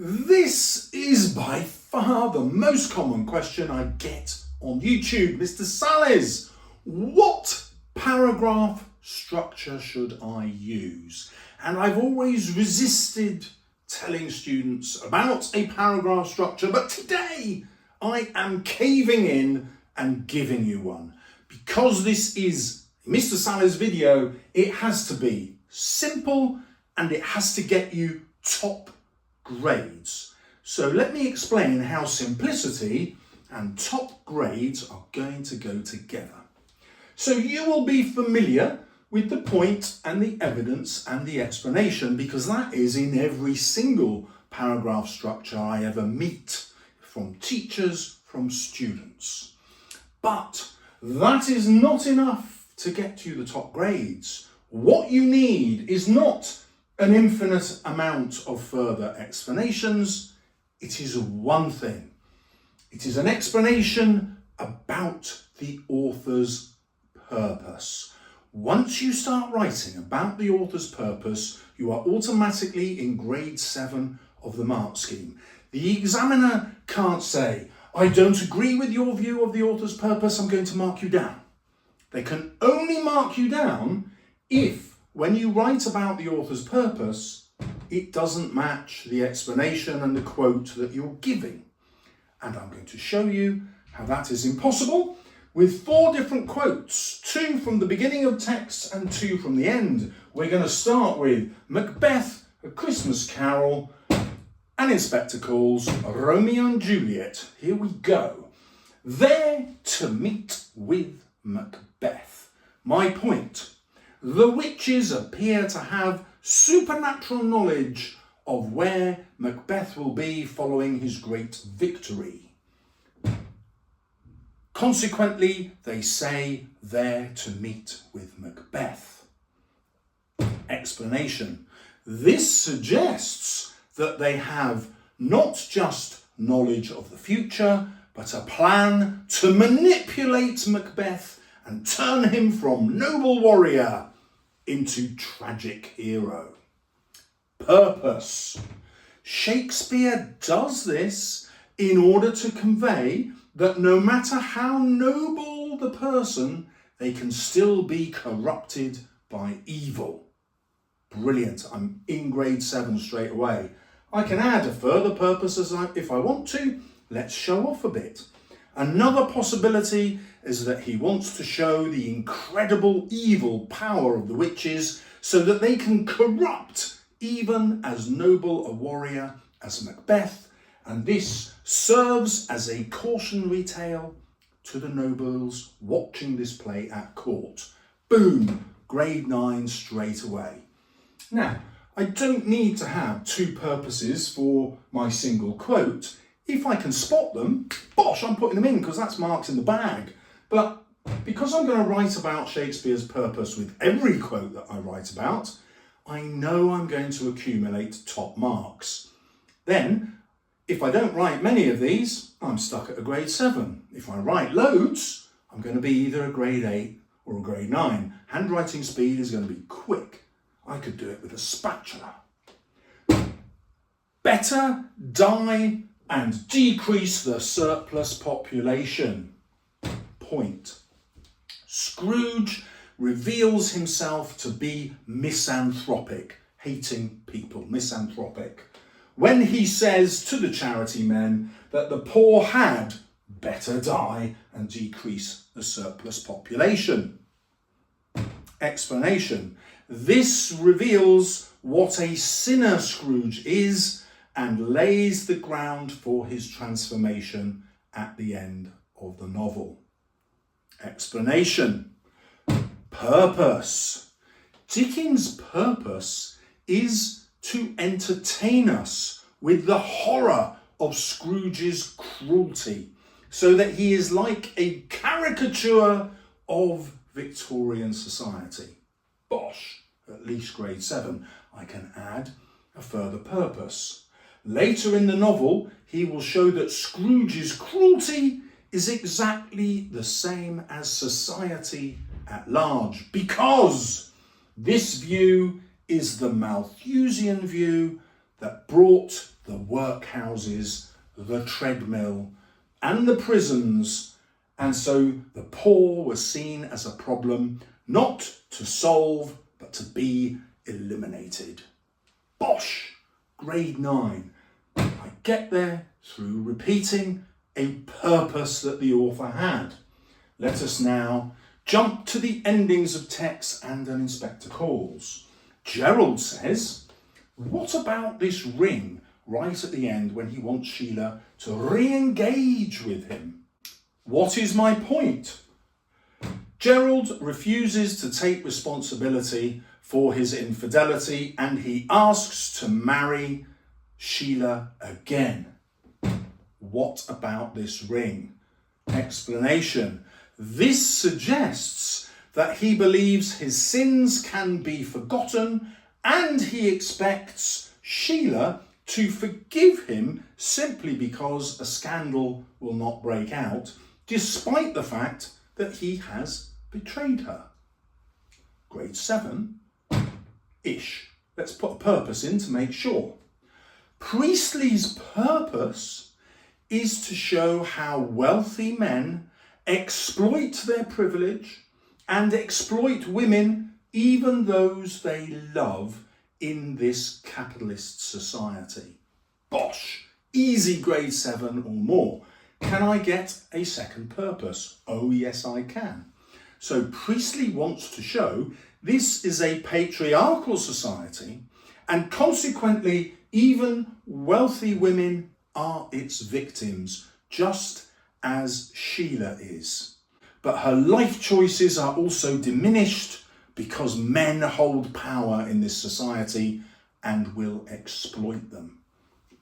This is by far the most common question I get on YouTube. Mr. Salles, what paragraph structure should I use? And I've always resisted telling students about a paragraph structure, but today I am caving in and giving you one. Because this is Mr. Salles' video, it has to be simple and it has to get you top grades. So let me explain how simplicity and top grades are going to go together. So you will be familiar with the point and the evidence and the explanation, because that is in every single paragraph structure I ever meet, from teachers, from students. But that is not enough to get you the top grades. What you need is not an infinite amount of further explanations. It is one thing. It is an explanation about the author's purpose. Once you start writing about the author's purpose, you are automatically in grade 7 of the mark scheme. The examiner can't say, I don't agree with your view of the author's purpose, I'm going to mark you down. They can only mark you down if, when you write about the author's purpose, it doesn't match the explanation and the quote that you're giving. And I'm going to show you how that is impossible with 4 different quotes, 2 from the beginning of text and 2 from the end. We're going to start with Macbeth, A Christmas Carol, and Inspector calls Romeo and Juliet. Here we go. There to meet with Macbeth. My point. The witches appear to have supernatural knowledge of where Macbeth will be following his great victory. Consequently, they say there to meet with Macbeth. Explanation. This suggests that they have not just knowledge of the future, but a plan to manipulate Macbeth and turn him from noble warrior into tragic hero. Purpose. Shakespeare does this in order to convey that no matter how noble the person, they can still be corrupted by evil. Brilliant. I'm in grade 7 straight away. I can add a further purpose if I want to. Let's show off a bit. Another possibility is that he wants to show the incredible evil power of the witches so that they can corrupt even as noble a warrior as Macbeth, and this serves as a cautionary tale to the nobles watching this play at court. Boom, grade 9 straight away. Now, I don't need to have 2 purposes for my single quote. If I can spot them, bosh, I'm putting them in because that's marks in the bag. But because I'm going to write about Shakespeare's purpose with every quote that I write about, I know I'm going to accumulate top marks. Then, if I don't write many of these, I'm stuck at a grade 7. If I write loads, I'm going to be either a grade 8 or a grade 9. Handwriting speed is going to be quick. I could do it with a spatula. Better die and decrease the surplus population. Point. Scrooge reveals himself to be misanthropic, hating people, misanthropic, when he says to the charity men that the poor had better die and decrease the surplus population. Explanation. This reveals what a sinner Scrooge is and lays the ground for his transformation at the end of the novel. Explanation. Purpose. Dickens' purpose is to entertain us with the horror of Scrooge's cruelty, so that he is like a caricature of Victorian society. Bosh, at least grade 7. I can add a further purpose. Later in the novel, he will show that Scrooge's cruelty is exactly the same as society at large, because this view is the Malthusian view that brought the workhouses, the treadmill, and the prisons, and so the poor were seen as a problem not to solve but to be eliminated. Bosh! Grade 9. I get there through repeating a purpose that the author had. Let us now jump to the endings of text and an inspector calls. Gerald says, what about this ring right at the end when he wants Sheila to re-engage with him? What is my point? Gerald refuses to take responsibility for his infidelity and he asks to marry Sheila again. What about this ring? Explanation. This suggests that he believes his sins can be forgotten and he expects Sheila to forgive him simply because a scandal will not break out, despite the fact that he has betrayed her. Grade 7-ish. Let's put a purpose in to make sure. Priestley's purpose is to show how wealthy men exploit their privilege and exploit women, even those they love, in this capitalist society. Bosh! Easy grade 7 or more. Can I get a second purpose? Oh yes I can. So Priestley wants to show this is a patriarchal society and consequently even wealthy women are its victims, just as Sheila is. But her life choices are also diminished because men hold power in this society and will exploit them.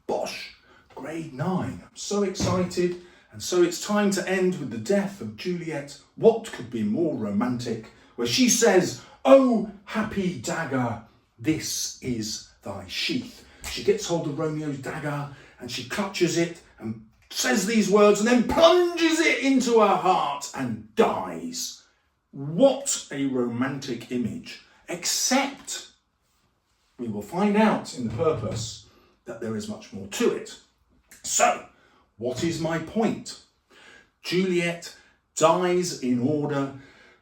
Bosh! Grade 9. I'm so excited. And so it's time to end with the death of Juliet. What could be more romantic? Where she says, "Oh, happy dagger, this is thy sheath." She gets hold of Romeo's dagger and she clutches it and says these words and then plunges it into her heart and dies. What a romantic image. Except we will find out in the purpose that there is much more to it. So, what is my point? Juliet dies in order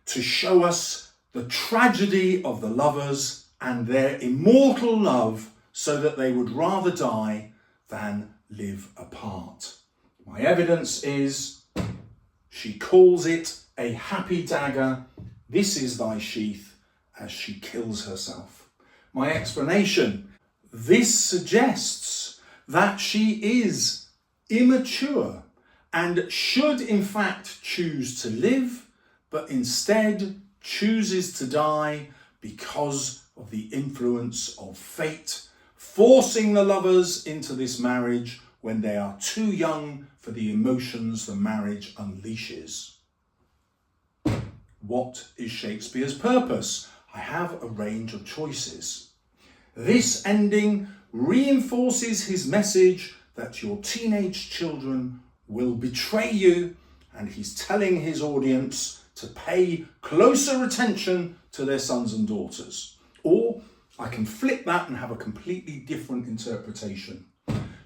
to show us the tragedy of the lovers and their immortal love so that they would rather die than live apart. My evidence is she calls it a happy dagger, this is thy sheath, as she kills herself. My explanation, this suggests that she is immature and should in fact choose to live, but instead chooses to die because of the influence of fate, forcing the lovers into this marriage when they are too young for the emotions the marriage unleashes. What is Shakespeare's purpose? I have a range of choices. This ending reinforces his message that your teenage children will betray you, and he's telling his audience to pay closer attention to their sons and daughters. Or I can flip that and have a completely different interpretation.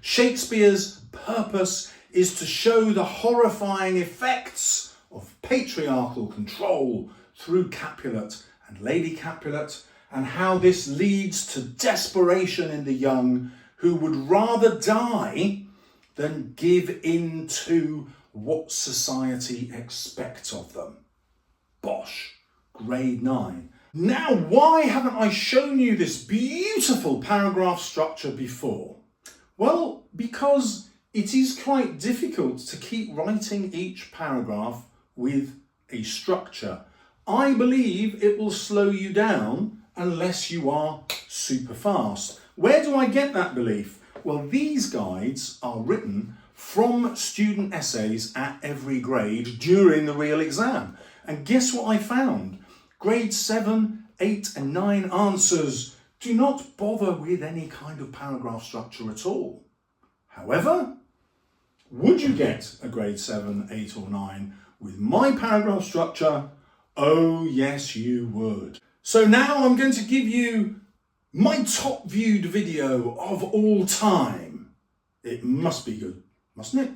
Shakespeare's purpose is to show the horrifying effects of patriarchal control through Capulet and Lady Capulet, and how this leads to desperation in the young who would rather die than give in to what society expects of them. Bosh! Grade 9. Now, why haven't I shown you this beautiful paragraph structure before? Well, because it is quite difficult to keep writing each paragraph with a structure. I believe it will slow you down unless you are super fast. Where do I get that belief? Well, these guides are written from student essays at every grade during the real exam. And guess what I found? Grade 7, 8 and 9 answers do not bother with any kind of paragraph structure at all. However, would you get a grade 7, 8 or 9 with my paragraph structure? Oh yes, you would. So now I'm going to give you my top viewed video of all time. It must be good, mustn't it?